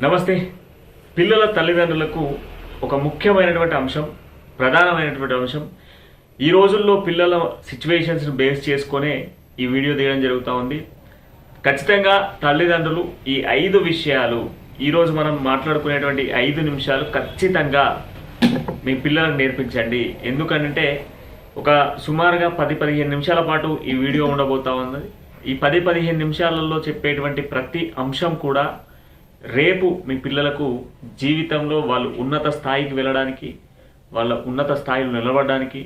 నమస్తే. పిల్లల తల్లిదండ్రులకు ఒక ముఖ్యమైనటువంటి అంశం, ప్రధానమైనటువంటి అంశం. ఈ రోజుల్లో పిల్లల సిచ్యువేషన్స్ని బేస్ చేసుకొనే ఈ వీడియో తీయడం జరుగుతూ ఉంది. ఖచ్చితంగా తల్లిదండ్రులు ఈ 5 విషయాలు, ఈరోజు మనం మాట్లాడుకునేటువంటి 5 నిమిషాలు ఖచ్చితంగా మీ పిల్లలకు నేర్పించండి. ఎందుకంటే ఒక సుమారుగా 10-15 నిమిషాల పాటు ఈ వీడియో ఉండబోతా ఉన్నది. ఈ 10-15 నిమిషాలలో చెప్పేటువంటి ప్రతి అంశం కూడా రేపు మీ పిల్లలకు జీవితంలో వాళ్ళు ఉన్నత స్థాయికి వెళ్ళడానికి, వాళ్ళ ఉన్నత స్థాయిలో నిలబడడానికి,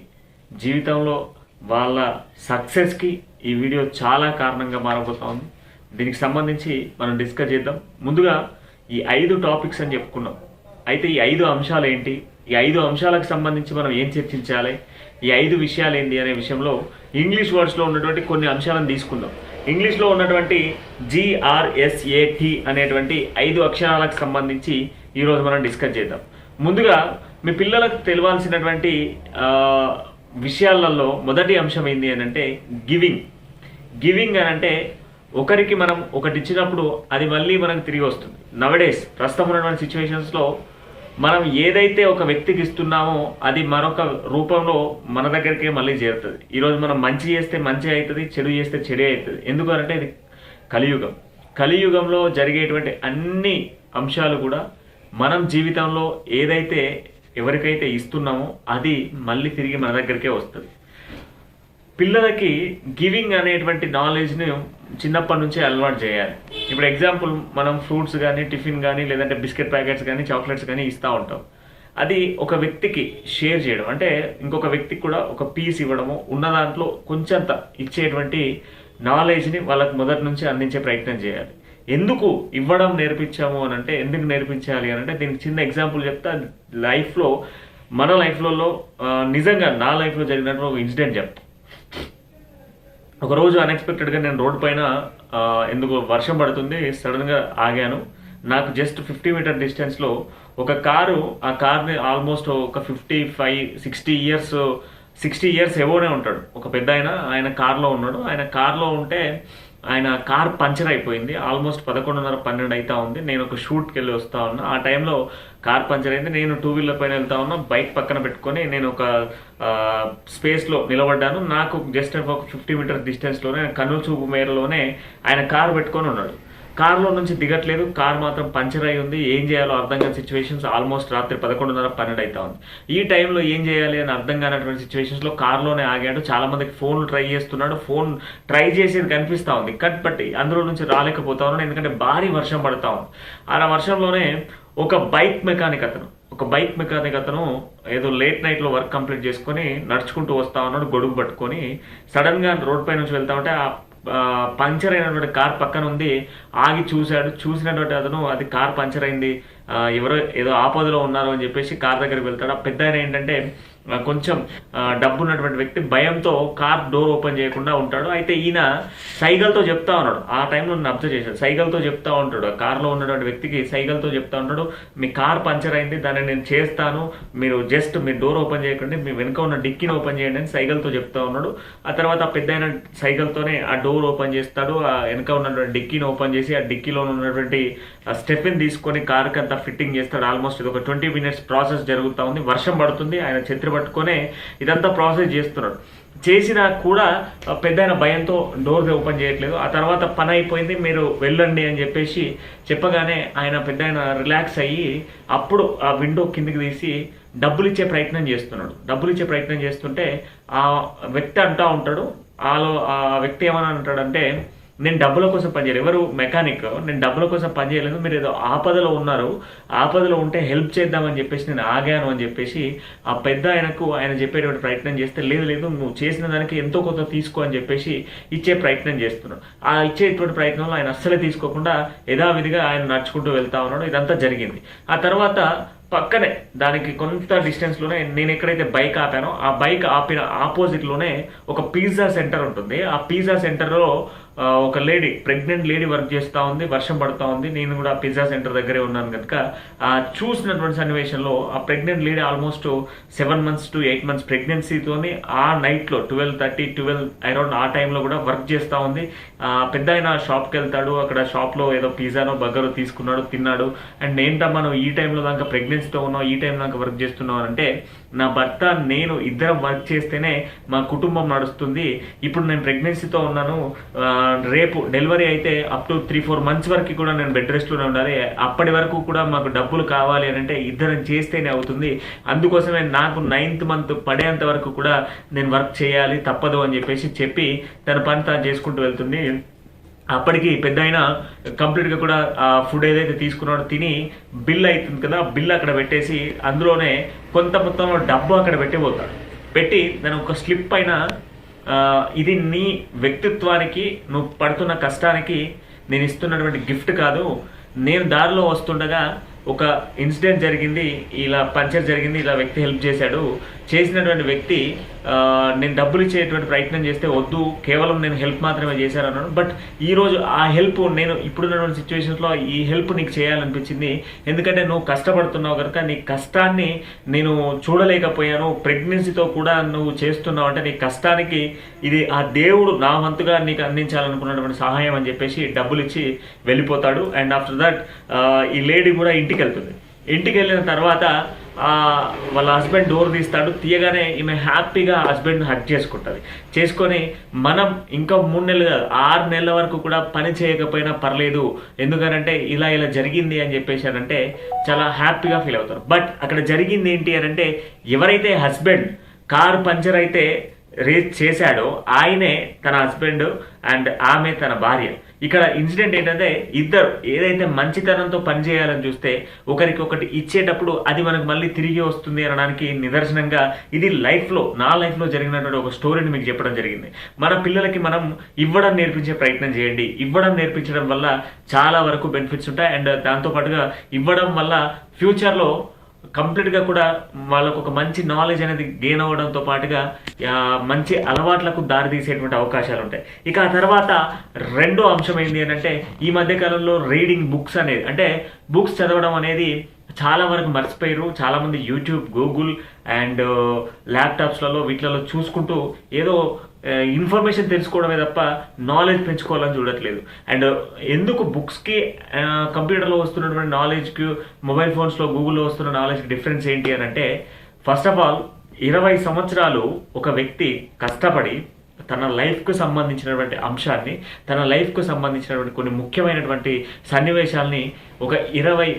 జీవితంలో వాళ్ళ సక్సెస్కి ఈ వీడియో చాలా కారణంగా మారబోతా ఉంది. దీనికి సంబంధించి మనం డిస్కస్ చేద్దాం. ముందుగా ఈ 5 టాపిక్స్ అని చెప్పుకున్నాం. అయితే ఈ 5 అంశాలు ఏంటి, ఈ 5 అంశాలకు సంబంధించి మనం ఏం చర్చించాలి, ఈ 5 విషయాలు ఏంటి అనే విషయంలో ఇంగ్లీష్ వర్డ్స్లో ఉన్నటువంటి కొన్ని అంశాలను తీసుకుందాం. ఇంగ్లీష్లో ఉన్నటువంటి GRSAT అనేటువంటి 5 అక్షరాలకు సంబంధించి ఈరోజు మనం డిస్కస్ చేద్దాం. ముందుగా మీ పిల్లలకు తెలియాల్సినటువంటి విషయాలలో మొదటి అంశం ఏంటి అని అంటే గివింగ్ అని అంటే ఒకరికి మనం ఒకటి ఇచ్చినప్పుడు అది మళ్ళీ మనకు తిరిగి వస్తుంది. నవడేస్ ప్రస్తుతం ఉన్నటువంటి సిచ్యువేషన్స్లో మనం ఏదైతే ఒక వ్యక్తికి ఇస్తున్నామో అది మరొక రూపంలో మన దగ్గరికే మళ్ళీ చేరుతుంది. ఈరోజు మనం మంచి చేస్తే మంచి అవుతుంది, చెడు చేస్తే చెడే అవుతుంది. ఎందుకంటే ఇది కలియుగంలో జరిగేటువంటి అన్ని అంశాలు కూడా మనం జీవితంలో ఏదైతే ఎవరికైతే ఇస్తున్నామో అది మళ్ళీ తిరిగి మన దగ్గరికే వస్తుంది. పిల్లలకి గివింగ్ అనేటువంటి నాలెడ్జ్ని చిన్నప్పటి నుంచే అలవాటు చేయాలి. ఇప్పుడు ఎగ్జాంపుల్, మనం ఫ్రూట్స్ కానీ, టిఫిన్ కానీ, లేదంటే బిస్కెట్ ప్యాకెట్స్ కానీ, చాక్లెట్స్ కానీ ఇస్తూ ఉంటాం. అది ఒక వ్యక్తికి షేర్ చేయడం అంటే ఇంకొక వ్యక్తికి కూడా ఒక పీస్ ఇవ్వడము, ఉన్న దాంట్లో కొంచెంత ఇచ్చేటువంటి నాలెడ్జ్ని వాళ్ళకి మొదటి నుంచి అందించే ప్రయత్నం చేయాలి. ఎందుకు ఇవ్వడం నేర్పించాము అని అంటే, ఎందుకు నేర్పించాలి అని అంటే దీనికి చిన్న ఎగ్జాంపుల్ చెప్తా. లైఫ్లో మన లైఫ్లలో నిజంగా నా లైఫ్లో జరిగినట్టు ఒక ఇన్సిడెంట్ చెప్తా. ఒకరోజు అన్ఎక్స్పెక్టెడ్గా నేను రోడ్ పైన ఎందుకు వర్షం పడుతుంది, సడన్గా ఆగాను. నాకు జస్ట్ 50 మీటర్ డిస్టెన్స్లో ఒక కారు, ఆ కార్ని ఆల్మోస్ట్ ఒక 55-60 ఇయర్స్ ఎబోనే ఉంటాడు ఒక పెద్ద ఆయన కార్లో ఉన్నాడు. ఆయన కార్లో ఉంటే ఆయన కార్ పంచర్ అయిపోయింది. ఆల్మోస్ట్ 11:30-12 అవుతా ఉంది. నేను ఒక షూట్కి వెళ్ళి వస్తా ఉన్నా. ఆ టైంలో కార్ పంచర్ అయింది. నేను 2 వీలర్ పైన వెళ్తా ఉన్నా. బైక్ పక్కన పెట్టుకొని నేను ఒక స్పేస్లో నిలబడ్డాను. నాకు జస్ట్ ఒక 50 మీటర్ డిస్టెన్స్లోనే, కన్నుల చూపు మేరలోనే ఆయన కార్ పెట్టుకొని ఉన్నాడు. కార్లో నుంచి దిగట్లేదు. కార్ మాత్రం పంచర్ అయి ఉంది. ఏం చేయాలో అర్థం కాని సిచ్యువేషన్స్. ఆల్మోస్ట్ రాత్రి 11:30-12 అవుతా ఉంది. ఈ టైంలో ఏం చేయాలి అని అర్థం కానటువంటి సిచ్యువేషన్స్లో కార్లోనే ఆగాడు. చాలా మందికి ఫోన్లు ట్రై చేస్తున్నాడు. ఫోన్ ట్రై చేసేది కనిపిస్తూ ఉంది, కట్ పట్టి అందులో నుంచి రాలేకపోతా ఉన్నాడు. ఎందుకంటే భారీ వర్షం పడతా ఉంది. ఆ వర్షంలోనే ఒక బైక్ మెకానిక్ అతను ఏదో లేట్ నైట్లో వర్క్ కంప్లీట్ చేసుకొని నడుచుకుంటూ వస్తా ఉన్నాడు, గొడుగు పట్టుకొని. సడన్గా రోడ్ పై నుంచి వెళ్తా ఉంటే పంచర్ అయినటువంటి కార్ పక్కన ఉంది. ఆగి చూశాడు. చూసినటువంటి అతను అది కార్ పంచర్ అయింది, ఎవరో ఏదో ఆపదలో ఉన్నారు అని చెప్పేసి కార్ దగ్గరికి వెళ్తాడు. ఆ పెద్ద ఆయన ఏంటంటే కొంచెం డబ్బు ఉన్నటువంటి వ్యక్తి, భయంతో కార్ డోర్ ఓపెన్ చేయకుండా ఉంటాడు. అయితే ఈయన సైగల్తో చెప్తా ఉన్నాడు. ఆ టైంలో నేను అబ్జర్వ్ చేశాడు. సైగల్తో చెప్తా ఉంటాడు. ఆ కార్లో ఉన్నటువంటి వ్యక్తికి సైగల్తో చెప్తా ఉంటాడు, మీ కార్ పంచర్ అయింది, దాన్ని నేను చేస్తాను, మీరు జస్ట్ మీ డోర్ ఓపెన్ చేయకండి, మీ వెనుక ఉన్న డిక్కీని ఓపెన్ చేయండి అని సైగల్తో చెప్తా ఉన్నాడు. ఆ తర్వాత ఆ పెద్ద ఆయన సైగల్తోనే ఆ డోర్ ఓపెన్ చేస్తాడు. ఆ వెనుక ఉన్నటువంటి డిక్కీని ఓపెన్ చేసి ఆ డిక్కీలో ఉన్నటువంటి స్టెప్ని తీసుకొని కార్కి అంతా ఫిట్టింగ్ చేస్తాడు. ఆల్మోస్ట్ ఇది ఒక 20 మినిట్స్ ప్రాసెస్ జరుగుతూ ఉంది. వర్షం పడుతుంది. ఆయన ఛత్రి పట్టుకొని ఇదంతా ప్రాసెస్ చేస్తున్నాడు. చేసినా కూడా పెద్ద ఆయన భయంతో డోర్ ఓపెన్ చేయట్లేదు. ఆ తర్వాత పని అయిపోయింది, మీరు వెళ్ళండి అని చెప్పేసి చెప్పగానే ఆయన పెద్ద ఆయన రిలాక్స్ అయ్యి అప్పుడు ఆ విండో కిందికి తీసి డబ్బులు ఇచ్చే ప్రయత్నం చేస్తున్నాడు. డబ్బులు ఇచ్చే ప్రయత్నం చేస్తుంటే ఆ వ్యక్తి అంటూ ఉంటాడు, ఆ వ్యక్తి ఏమని అంటాడంటే, నేను డబ్బుల కోసం పనిచేయలేదు, ఎవరు మెకానిక్, నేను డబ్బుల కోసం పనిచేయలేదు, మీరు ఏదో ఆపదలో ఉన్నారు, ఆపదలో ఉంటే హెల్ప్ చేద్దామని చెప్పేసి నేను ఆగాను అని చెప్పేసి ఆ పెద్ద ఆయన చెప్పేటువంటి ప్రయత్నం చేస్తే, లేదు నువ్వు చేసిన దానికి ఎంతో కొంత తీసుకో అని చెప్పేసి ఇచ్చే ప్రయత్నం చేస్తున్నాడు. ఆ ఇచ్చేటువంటి ప్రయత్నంలో ఆయన అస్సలే తీసుకోకుండా యథావిధిగా ఆయన నడుచుకుంటూ వెళ్తా ఉన్నాడు. ఇదంతా జరిగింది. ఆ తర్వాత పక్కనే దానికి కొంత డిస్టెన్స్లోనే నేను ఎక్కడైతే బైక్ ఆపానో ఆ బైక్ ఆపిన ఆపోజిట్లోనే ఒక పిజ్జా సెంటర్ ఉంటుంది. ఆ పిజ్జా సెంటర్లో ఒక లేడీ, ప్రెగ్నెంట్ లేడీ వర్క్ చేస్తూ ఉంది, వర్షం పడుతూ ఉంది. నేను కూడా పిజ్జా సెంటర్ దగ్గరే ఉన్నాను కనుక చూసినటువంటి సన్నివేశంలో ఆ pregnant lady almost 7 months to 8 months ప్రెగ్నెన్సీతోని ఆ నైట్లో 12:30 అరౌండ్ ఆ టైంలో కూడా వర్క్ చేస్తూ ఉంది. పెద్ద ఆయన షాప్కి వెళ్తాడు, అక్కడ షాప్లో ఏదో పిజ్జానో బర్గరో తీసుకున్నాడు, తిన్నాడు. అండ్ ఏంటమ్మా నువ్వు ఈ టైంలో దాకా ప్రెగ్నెన్సీతో ఉన్నావు, ఈ టైంలో దాకా వర్క్ చేస్తున్నావు అంటే, నా భర్త నేను ఇద్దరం వర్క్ చేస్తేనే మా కుటుంబం నడుస్తుంది. ఇప్పుడు నేను ప్రెగ్నెన్సీతో ఉన్నాను, రేపు డెలివరీ అయితే అప్ టు 3-4 months వరకు కూడా నేను బెడ్ రెస్ట్లోనే ఉండాలి. అప్పటి వరకు కూడా మాకు డబ్బులు కావాలి అని అంటే ఇద్దరం చేస్తేనే అవుతుంది. అందుకోసమే నాకు 9th month పడేంత వరకు కూడా నేను వర్క్ చేయాలి, తప్పదు అని చెప్పి తన పని తాను చేసుకుంటూ వెళ్తుంది. అప్పటికి పెద్ద ఆయన కంప్లీట్గా కూడా ఆ ఫుడ్ ఏదైతే తీసుకున్నాడో తిని బిల్ అవుతుంది కదా, బిల్ అక్కడ పెట్టేసి అందులోనే కొంత మొత్తంలో డబ్బు అక్కడ పెట్టిపోతాడు. పెట్టి దాని ఒక స్లిప్ పైన ఇది నీ వ్యక్తిత్వానికి, నువ్వు పడుతున్న కష్టానికి నేను ఇస్తున్నటువంటి గిఫ్ట్ కాదు, నేను దారిలో వస్తుండగా ఒక ఇన్సిడెంట్ జరిగింది, ఇలా పంచర్ జరిగింది, ఇలా వ్యక్తి హెల్ప్ చేశాడు, చేసినటువంటి వ్యక్తి నేను డబ్బులు ఇచ్చేటువంటి ప్రయత్నం చేస్తే వద్దు, కేవలం నేను హెల్ప్ మాత్రమే చేశాను అన్నాడు. బట్ ఈరోజు ఆ హెల్ప్ నేను ఇప్పుడున్నటువంటి సిచ్యువేషన్స్లో ఈ హెల్ప్ నీకు చేయాలనిపించింది. ఎందుకంటే నువ్వు కష్టపడుతున్నావు కనుక నీ కష్టాన్ని నేను చూడలేకపోయాను. ప్రెగ్నెన్సీతో కూడా నువ్వు చేస్తున్నావు అంటే నీ కష్టానికి ఇది ఆ దేవుడు నా వంతుగా నీకు అందించాలనుకున్నటువంటి సహాయం అని చెప్పేసి డబ్బులు ఇచ్చి వెళ్ళిపోతాడు. అండ్ ఆఫ్టర్ దట్ ఈ లేడీ కూడా ఇంటికి వెళ్తుంది. ఇంటికి వెళ్ళిన తర్వాత వాళ్ళ హస్బెండ్ డోర్ తీస్తాడు. తీయగానే ఈమె హ్యాపీగా హస్బెండ్ హక్ చేసుకొని మనం ఇంకా 3 నెలలు కాదు 6 నెలల వరకు కూడా పని చేయకపోయినా పర్లేదు, ఎందుకనంటే ఇలా జరిగింది అని చెప్పేసారంటే చాలా హ్యాపీగా ఫీల్ అవుతారు. బట్ అక్కడ జరిగింది ఏంటి అని అంటే, ఎవరైతే హస్బెండ్ కారు పంచర్ అయితే రేస్ చేశాడో ఆయనే తన హస్బెండ్ అండ్ ఆమె తన భార్య. ఇక్కడ ఇన్సిడెంట్ ఏంటంటే, ఇద్దరు ఏదైతే మంచితనంతో పనిచేయాలని చూస్తే ఒకరికి ఇచ్చేటప్పుడు అది మనకు మళ్ళీ తిరిగి వస్తుంది అనడానికి నిదర్శనంగా ఇది నా లైఫ్లో జరిగినటువంటి ఒక స్టోరీని మీకు చెప్పడం జరిగింది. మన పిల్లలకి మనం ఇవ్వడం నేర్పించే ప్రయత్నం చేయండి. ఇవ్వడం నేర్పించడం వల్ల చాలా వరకు బెనిఫిట్స్ ఉంటాయి. అండ్ దాంతోపాటుగా ఇవ్వడం వల్ల ఫ్యూచర్లో కంప్లీట్గా కూడా వాళ్ళకు ఒక మంచి నాలెడ్జ్ అనేది గెయిన్ అవ్వడంతో పాటుగా మంచి అలవాట్లకు దారి తీసేటువంటి అవకాశాలు ఉంటాయి. ఇక ఆ తర్వాత రెండో అంశం ఏంటి అని అంటే, ఈ మధ్యకాలంలో రీడింగ్ బుక్స్ అనేది, అంటే బుక్స్ చదవడం అనేది చాలా వరకు మర్చిపోయారు. చాలామంది యూట్యూబ్, గూగుల్ అండ్ ల్యాప్టాప్స్లలో వీటిలలో చూసుకుంటూ ఏదో ఇన్ఫర్మేషన్ తెలుసుకోవడమే తప్ప నాలెడ్జ్ పెంచుకోవాలని చూడట్లేదు. అండ్ ఎందుకు బుక్స్కి కంప్యూటర్లో వస్తున్నటువంటి నాలెడ్జ్కి, మొబైల్ ఫోన్స్లో గూగుల్లో వస్తున్న నాలెడ్జ్కి డిఫరెన్స్ ఏంటి అని అంటే, ఫస్ట్ ఆఫ్ ఆల్ 20 సంవత్సరాలు ఒక వ్యక్తి కష్టపడి తన లైఫ్కు సంబంధించినటువంటి అంశాన్ని, తన లైఫ్కు సంబంధించినటువంటి కొన్ని ముఖ్యమైనటువంటి సన్నివేశాలని ఒక 20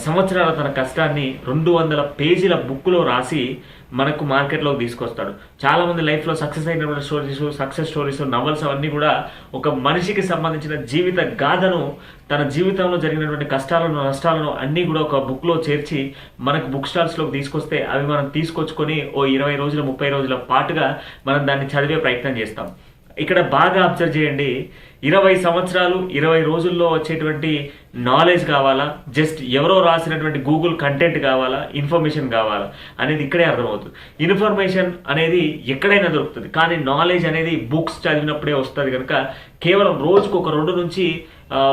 సంవత్సరాల తన కష్టాన్ని 200 పేజీల బుక్లో రాసి మనకు మార్కెట్లోకి తీసుకొస్తాడు. చాలామంది లైఫ్లో సక్సెస్ అయినటువంటి సక్సెస్ స్టోరీస్, నవల్స్ అవన్నీ కూడా ఒక మనిషికి సంబంధించిన జీవిత గాథను, తన జీవితంలో జరిగినటువంటి కష్టాలను, నష్టాలను అన్నీ కూడా ఒక బుక్లో చేర్చి మనకు బుక్ స్టాల్స్లోకి తీసుకొస్తే అవి మనం తీసుకొచ్చుకొని 20 రోజుల 30 రోజుల పాటుగా మనం దాన్ని చదివే ప్రయత్నం చేస్తాం. ఇక్కడ బాగా అబ్జర్వ్ చేయండి, 20 సంవత్సరాలు 20 రోజుల్లో వచ్చేటువంటి నాలెడ్జ్ కావాలా, జస్ట్ ఎవరో రాసినటువంటి గూగుల్ కంటెంట్ కావాలా, ఇన్ఫర్మేషన్ కావాలా అనేది ఇక్కడే అర్థమవుతుంది. ఇన్ఫర్మేషన్ అనేది ఎక్కడైనా దొరుకుతుంది, కానీ నాలెడ్జ్ అనేది బుక్స్ చదివినప్పుడే వస్తుంది. కనుక కేవలం రోజుకు ఒక 2 నుంచి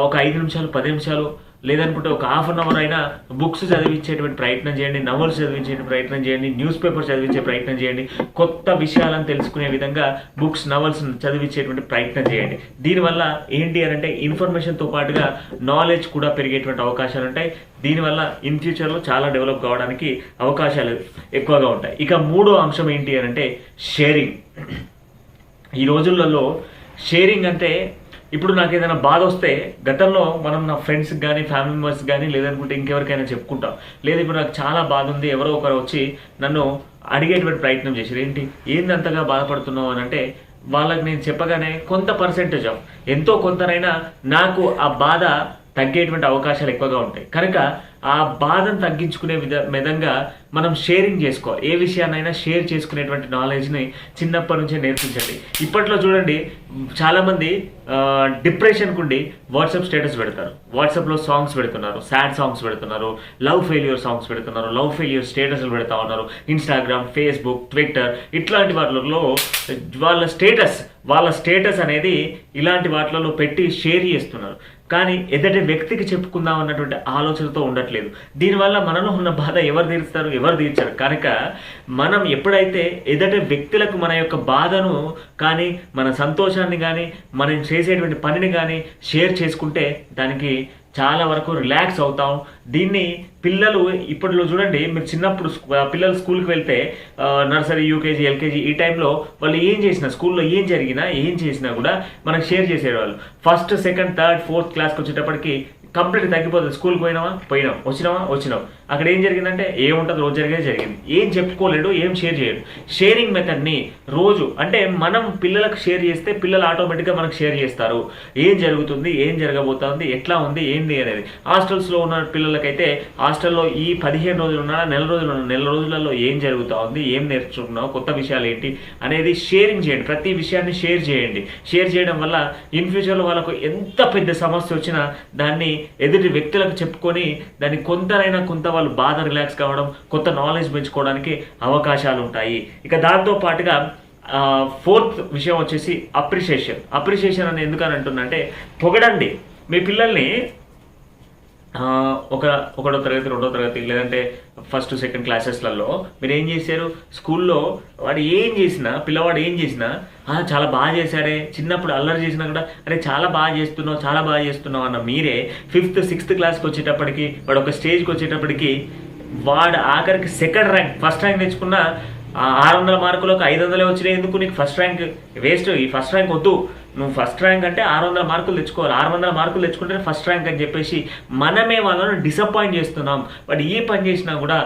ఒక 5 నిమిషాలు 10 నిమిషాలు లేదనుకుంటే ఒక ½ an hour అయినా బుక్స్ చదివించేటువంటి ప్రయత్నం చేయండి, నవల్స్ చదివించే ప్రయత్నం చేయండి, న్యూస్ పేపర్ చదివించే ప్రయత్నం చేయండి. కొత్త విషయాలను తెలుసుకునే విధంగా బుక్స్, నవల్స్ చదివించేటువంటి ప్రయత్నం చేయండి. దీనివల్ల ఏంటి అని అంటే, ఇన్ఫర్మేషన్తో పాటుగా నాలెడ్జ్ కూడా పెరిగేటువంటి అవకాశాలు ఉంటాయి. దీనివల్ల ఇన్ ఫ్యూచర్లో చాలా డెవలప్ కావడానికి అవకాశాలు ఎక్కువగా ఉంటాయి. ఇక మూడో అంశం ఏంటి అని అంటే షేరింగ్. ఈ రోజులలో షేరింగ్ అంటే, ఇప్పుడు నాకు ఏదైనా బాధ వస్తే గతంలో మనం నా ఫ్రెండ్స్కి కానీ, ఫ్యామిలీ మెంబర్స్ కానీ, లేదనుకుంటే ఇంకెవరికైనా చెప్పుకుంటాం. లేదు ఇప్పుడు నాకు చాలా బాధ ఉంది, ఎవరో ఒకరు వచ్చి నన్ను అడిగేటువంటి ప్రయత్నం చేశారు, ఏంది అంతగా బాధపడుతున్నావు అని అంటే, వాళ్ళకి నేను చెప్పగానే కొంత పర్సెంటేజ్ ఆఫ్ ఎంతో కొంతనైనా నాకు ఆ బాధ తగ్గేటువంటి అవకాశాలు ఎక్కువగా ఉంటాయి. కనుక ఆ బాధను తగ్గించుకునే విధంగా మనం షేరింగ్ చేసుకోవాలి. ఏ విషయాన్నైనా షేర్ చేసుకునేటువంటి నాలెడ్జ్ని చిన్నప్పటి నుంచే నేర్పించండి. ఇప్పట్లో చూడండి, చాలామంది డిప్రెషన్కు ఉండి వాట్సాప్ స్టేటస్ పెడతారు, వాట్సాప్లో సాంగ్స్ పెడుతున్నారు, సాడ్ సాంగ్స్ పెడుతున్నారు, లవ్ ఫెయిల్యూర్ సాంగ్స్ పెడుతున్నారు, లవ్ ఫెయిల్యూర్ స్టేటస్లు పెడతా ఉన్నారు. ఇన్స్టాగ్రామ్, ఫేస్బుక్, ట్విట్టర్ ఇట్లాంటి వాటిలో వాళ్ళ స్టేటస్ వాళ్ళ స్టేటస్ అనేది ఇలాంటి వాటిలలో పెట్టి షేర్ చేస్తున్నారు. కానీ ఎదుటి వ్యక్తికి చెప్పుకుందాం అన్నటువంటి ఆలోచనతో ఉండట్లేదు. దీనివల్ల మనలో ఉన్న బాధ ఎవరు తీరుస్తారు? ఎవరు తీర్చారు? కనుక మనం ఎప్పుడైతే ఎదుటి వ్యక్తులకు మన యొక్క బాధను కానీ మన సంతోషాన్ని కానీ మనం చేసేటువంటి పనిని కానీ షేర్ చేసుకుంటే దానికి చాలా వరకు రిలాక్స్ అవుతాం. దీన్ని పిల్లలు ఇప్పట్లో చూడండి, మీరు చిన్నప్పుడు పిల్లలు స్కూల్కి వెళ్తే నర్సరీ, యూకేజీ, ఎల్కేజీ ఈ టైంలో వాళ్ళు ఏం చేసినా, స్కూల్లో ఏం జరిగినా ఏం చేసినా కూడా మనకు షేర్ చేసేవాళ్ళు. ఫస్ట్, సెకండ్, థర్డ్, ఫోర్త్ క్లాస్కి వచ్చేటప్పటికి కంప్లీట్ తగ్గిపోతుంది. స్కూల్కి పోయినాం, వచ్చినాం. అక్కడ ఏం జరిగిందంటే ఏముంటుంది, రోజు జరిగింది. ఏం చెప్పుకోలేడు, ఏం షేర్ చేయడు. షేరింగ్ మెథడ్ని రోజు అంటే మనం పిల్లలకు షేర్ చేస్తే పిల్లలు ఆటోమేటిక్గా మనకు షేర్ చేస్తారు. ఏం జరుగుతుంది, ఏం జరగబోతుంది, ఎట్లా ఉంది, ఏంది అనేది. హాస్టల్స్లో ఉన్న పిల్లలకైతే హాస్టల్లో ఈ 15 రోజులు ఉన్నా, నెల రోజులలో ఏం జరుగుతూ ఉంది, ఏం నేర్చుకున్నావు, కొత్త విషయాలు ఏంటి అనేది షేరింగ్ చేయండి. ప్రతి విషయాన్ని షేర్ చేయండి. షేర్ చేయడం వల్ల ఇన్ ఫ్యూచర్లో వాళ్ళకు ఎంత పెద్ద సమస్య వచ్చినా దాన్ని ఎదుటి వ్యక్తులకు చెప్పుకొని దాన్ని కొంత వాళ్ళు బాధ రిలాక్స్ కావడం, కొత్త నాలెడ్జ్ పెంచుకోవడానికి అవకాశాలు ఉంటాయి. ఇక దాంతో పాటుగా ఫోర్త్ విషయం వచ్చేసి అప్రిషియేషన్ అని ఎందుకని అంటున్నా అంటే, పొగడండి మీ పిల్లల్ని. ఒకటో తరగతి, రెండో తరగతి, లేదంటే ఫస్ట్, సెకండ్ క్లాసెస్లలో మీరు ఏం చేశారు? స్కూల్లో వాడు ఏం చేసినా, పిల్లవాడు ఏం చేసినా చాలా బాగా చేశాడే, చిన్నప్పుడు అల్లరి చేసినా కూడా అరే చాలా బాగా చేస్తున్నావు అన్న మీరే 5th, 6th క్లాస్కి వచ్చేటప్పటికి, వాడు ఒక స్టేజ్కి వచ్చేటప్పటికి వాడు ఆఖరికి సెకండ్ ర్యాంక్, ఫస్ట్ ర్యాంక్ తెచ్చుకున్న 600 మార్కులకు 500 వచ్చినాయి. ఎందుకు? నీకు ఫస్ట్ ర్యాంక్ వేస్ట్, ఈ ఫస్ట్ ర్యాంక్ వద్దు, నువ్వు ఫస్ట్ ర్యాంక్ అంటే 600 మార్కులు తెచ్చుకోవాలి, 600 మార్కులు తెచ్చుకుంటే ఫస్ట్ ర్యాంక్ అని చెప్పేసి మనమే వాళ్ళను డిసప్పాయింట్ చేస్తున్నాం. వాడు ఏ పని చేసినా కూడా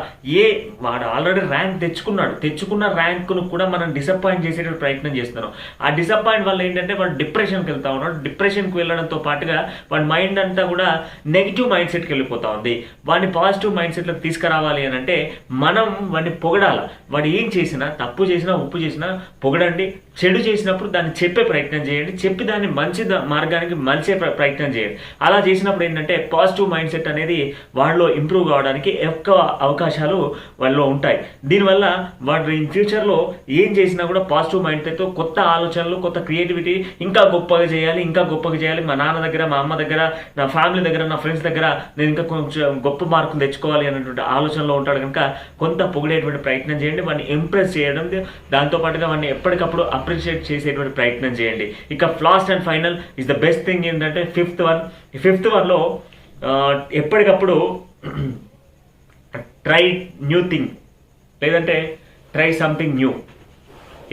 వాడు ఆల్రెడీ ర్యాంక్ తెచ్చుకున్న ర్యాంకును కూడా మనం డిసప్పాయింట్ చేసే ప్రయత్నం చేస్తున్నాం. ఆ డిసప్పాయింట్ వల్ల ఏంటంటే వాడు డిప్రెషన్కి వెళ్తా ఉన్నాడు. డిప్రెషన్కి వెళ్ళడంతో పాటుగా వాడి మైండ్ అంతా కూడా నెగిటివ్ మైండ్ సెట్కి వెళ్ళిపోతా ఉంది. వాడిని పాజిటివ్ మైండ్ సెట్లోకి తీసుకురావాలి అని అంటే మనం వాడిని పొగడాలి. వాడు ఏం చేసినా, తప్పు చేసినా, ఉప్పు చేసినా పొగడండి. చెడు చేసినప్పుడు దాన్ని చెప్పే ప్రయత్నం చేయండి. చెప్పి దాన్ని మంచి మార్గానికి మలిచే ప్రయత్నం చేయండి. అలా చేసినప్పుడు ఏంటంటే పాజిటివ్ మైండ్ సెట్ అనేది వాళ్ళలో ఇంప్రూవ్ కావడానికి ఎక్కువ అవకాశాలు వాళ్ళలో ఉంటాయి. దీనివల్ల వాడు ఇన్ ఫ్యూచర్లో ఏం చేసినా కూడా పాజిటివ్ మైండ్ సెట్తో కొత్త ఆలోచనలు, కొత్త క్రియేటివిటీ, ఇంకా గొప్పగా చేయాలి, మా నాన్న దగ్గర, మా అమ్మ దగ్గర, నా ఫ్యామిలీ దగ్గర, నా ఫ్రెండ్స్ దగ్గర నేను ఇంకా కొంచెం గొప్ప మార్కులు తెచ్చుకోవాలి అనేటువంటి ఆలోచనలో ఉంటాడు. కనుక కొంత పొగిడేటువంటి ప్రయత్నం చేయండి, వాడిని ఇంప్రెస్ చేయడం, దాంతోపాటుగా వాడిని ఎప్పటికప్పుడు అప్రిషియేట్ చేసేటువంటి ప్రయత్నం చేయండి. ఇక last and final is the best thing ఏంటంటే ఫిఫ్త్ వన్లో ఎప్పటికప్పుడు ట్రై న్యూ థింగ్, లేదంటే ట్రై సంథింగ్ న్యూ.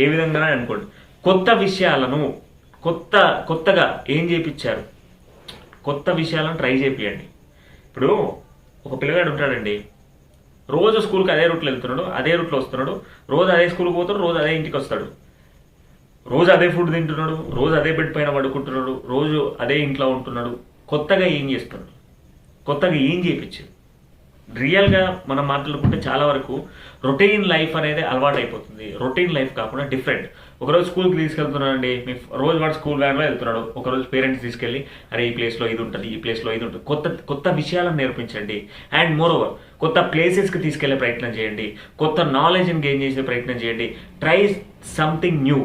ఏ విధంగా అనుకోండి, కొత్త విషయాలను కొత్తగా ఏం చేయించారు, కొత్త విషయాలను ట్రై చేపియండి. ఇప్పుడు ఒక పిల్లగాడు ఉంటాడండి, రోజు స్కూల్కి అదే రూట్లో వెళ్తున్నాడు, అదే రూట్లో వస్తున్నాడు, రోజు అదే స్కూల్కి పోతాడు, రోజు అదే ఇంటికి వస్తాడు, రోజు అదే ఫుడ్ తింటున్నాడు, రోజు అదే బెడ్ పైన పడుకుంటున్నాడు, రోజు అదే ఇంట్లో ఉంటున్నాడు. కొత్తగా ఏం చేస్తున్నాడు? కొత్తగా ఏం చేయించాడు? రియల్గా మనం మాట్లాడుకుంటే చాలా వరకు రొటీన్ లైఫ్ అనేది అలవాటు అయిపోతుంది. రొటీన్ లైఫ్ కాకుండా డిఫరెంట్. ఒకరోజు స్కూల్కి తీసుకెళ్తున్నాడండి, మీ రోజు వాడు స్కూల్ వ్యాన్లో వెళ్తున్నాడు, ఒకరోజు పేరెంట్స్ తీసుకెళ్ళి అరే ఈ ప్లేస్లో ఇది ఉంటుంది, ఈ ప్లేస్లో ఇది ఉంటుంది. కొత్త విషయాలను నేర్పించండి. అండ్ మోర్ ఓవర్ కొత్త ప్లేసెస్కి తీసుకెళ్లే ప్రయత్నం చేయండి. కొత్త నాలెడ్జ్ని గెయిన్ చేసే ప్రయత్నం చేయండి. Try something new.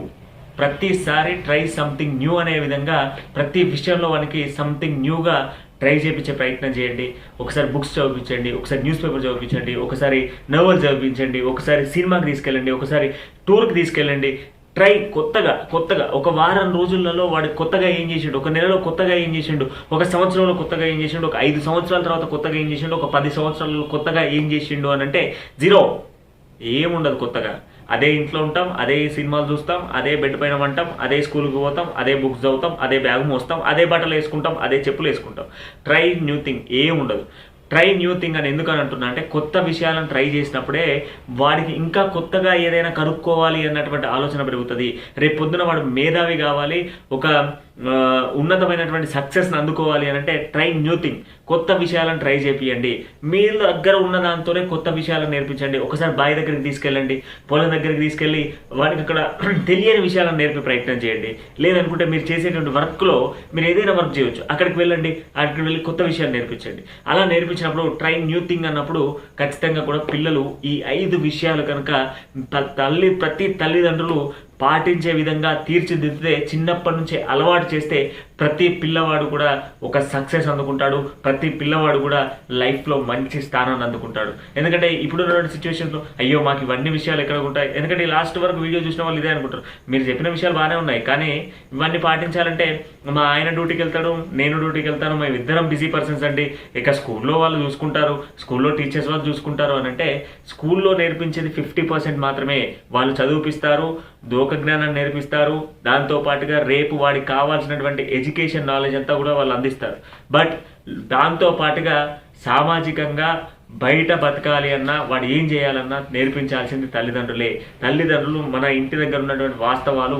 ప్రతిసారి ట్రై సంథింగ్ న్యూ అనే విధంగా ప్రతి విషయంలో మనకి సంథింగ్ న్యూగా ట్రై చేయించే ప్రయత్నం చేయండి. ఒకసారి బుక్స్ చదివించండి, ఒకసారి న్యూస్ పేపర్ చదివించండి, ఒకసారి నవల్ చదివించండి, ఒకసారి సినిమాకి తీసుకెళ్ళండి, ఒకసారి టూర్కి తీసుకెళ్ళండి. ట్రై కొత్తగా ఒక వారం రోజులలో వాడు కొత్తగా ఏం చేసిండు, ఒక నెలలో కొత్తగా ఏం చేసిండు, ఒక సంవత్సరంలో కొత్తగా ఏం చేసిండు, ఒక 5 సంవత్సరాల తర్వాత కొత్తగా ఏం చేసిండు, ఒక 10 సంవత్సరాలలో కొత్తగా ఏం చేసిండు అని అంటే జీరో. ఏముండదు కొత్తగా. అదే ఇంట్లో ఉంటాం, అదే సినిమాలు చూస్తాం, అదే బెడ్ పైన వంటాం, అదే స్కూల్కి పోతాం, అదే బుక్స్ చదువుతాం, అదే బ్యాగ్ మోస్తాం, అదే బట్టలు వేసుకుంటాం, అదే చెప్పులు వేసుకుంటాం. ట్రై న్యూ థింగ్ ఏముండదు. ట్రై న్యూ థింగ్ అని ఎందుకని అంటున్నా అంటే కొత్త విషయాలను ట్రై చేసినప్పుడే వాడికి ఇంకా కొత్తగా ఏదైనా కనుక్కోవాలి అన్నటువంటి ఆలోచన పెరుగుతుంది. రేపు పొద్దున వాడు మేధావి కావాలి, ఒక ఉన్నతమైనటువంటి సక్సెస్ని అందుకోవాలి అని అంటే ట్రై న్యూ థింగ్. కొత్త విషయాలను ట్రై చేపియండి. మీ దగ్గర ఉన్న దాంతోనే కొత్త విషయాలను నేర్పించండి. ఒకసారి బావి దగ్గరికి తీసుకెళ్ళండి, పొలం దగ్గరికి తీసుకెళ్ళి వాడికి అక్కడ తెలియని విషయాలను నేర్పే ప్రయత్నం చేయండి. లేదనుకుంటే మీరు చేసేటువంటి వర్క్లో మీరు ఏదైనా వర్క్ చేయవచ్చు, అక్కడికి వెళ్ళండి, అక్కడికి వెళ్ళి కొత్త విషయాలు నేర్పించండి. అలా నేర్పించినప్పుడు ట్రై న్యూ థింగ్ అన్నప్పుడు ఖచ్చితంగా కూడా పిల్లలు ఈ 5 విషయాలు కనుక ప్రతి తల్లిదండ్రులు పాటించే విధంగా తీర్చిదిద్దితే, చిన్నప్పటి నుంచే అలవాటు చేస్తే ప్రతి పిల్లవాడు కూడా ఒక సక్సెస్ అందుకుంటాడు. ప్రతి పిల్లవాడు కూడా లైఫ్లో మంచి స్థానాన్ని అందుకుంటాడు. ఎందుకంటే ఇప్పుడున్న సిచ్యువేషన్లో అయ్యో మాకు ఇవన్నీ విషయాలు ఎక్కడ ఉంటాయి, ఎందుకంటే లాస్ట్ వరకు వీడియో చూసిన వాళ్ళు ఇదే అనుకుంటారు, మీరు చెప్పిన విషయాలు బాగానే ఉన్నాయి కానీ ఇవన్నీ పాటించాలంటే మా ఆయన డ్యూటీకి వెళ్తాడు, నేను డ్యూటీకి వెళ్తాను, మేము ఇద్దరం బిజీ పర్సన్స్ అండి, ఇక స్కూల్లో వాళ్ళు చూసుకుంటారు, స్కూల్లో టీచర్స్ వాళ్ళు చూసుకుంటారు అని అంటే స్కూల్లో నేర్పించేది 50% మాత్రమే. వాళ్ళు చదివిపిస్తారు, లోక జ్ఞానాన్ని నేర్పిస్తారు, దాంతో పాటుగా రేపు వాడికి కావాల్సినటువంటి ఎడ్యుకేషన్ నాలెడ్జ్ అంతా కూడా వాళ్ళు అందిస్తారు. బట్ దాంతో పాటుగా సామాజికంగా బయట బతకాలి అన్నా, వాడు ఏం చేయాలన్నా నేర్పించాల్సింది తల్లిదండ్రులే. తల్లిదండ్రులు మన ఇంటి దగ్గర ఉన్నటువంటి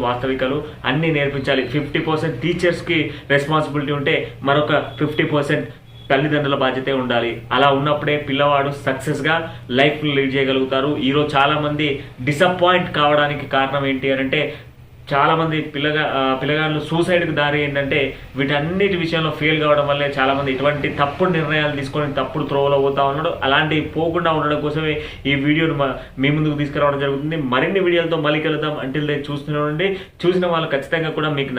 వాస్తవికలు అన్నీ నేర్పించాలి. 50% టీచర్స్కి రెస్పాన్సిబిలిటీ ఉంటే మరొక 50% తల్లిదండ్రుల బాధ్యతే ఉండాలి. అలా ఉన్నప్పుడే పిల్లవాడు సక్సెస్గా లైఫ్ లీడ్ చేయగలుగుతారు. ఈరోజు చాలామంది డిసప్పాయింట్ కావడానికి కారణం ఏంటి అని అంటే, చాలామంది పిల్లగాళ్ళు సూసైడ్కి దారి ఏంటంటే వీటన్నిటి విషయంలో ఫెయిల్ కావడం వల్లే చాలామంది ఇటువంటి తప్పుడు నిర్ణయాలు తీసుకొని తప్పుడు త్రోవలో పోతా ఉన్నాడు. అలాంటి పోకుండా ఉండడం కోసమే ఈ వీడియోను మీ ముందుకు తీసుకురావడం జరుగుతుంది. మరిన్ని వీడియోలతో మళ్ళీ కలుద్దాం. అంటిల్ దే చూస్తుండండి. చూసిన వాళ్ళు ఖచ్చితంగా కూడా మీకు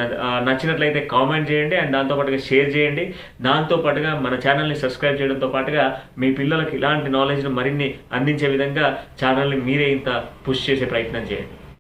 నచ్చినట్లయితే కామెంట్ చేయండి అండ్ దాంతోపాటుగా షేర్ చేయండి. దాంతోపాటుగా మన ఛానల్ని సబ్స్క్రైబ్ చేయడంతో పాటుగా మీ పిల్లలకు ఇలాంటి నాలెడ్జ్ని మరిన్ని అందించే విధంగా ఛానల్ని మీరే ఇంత పుష్ చేసే ప్రయత్నం చేయండి.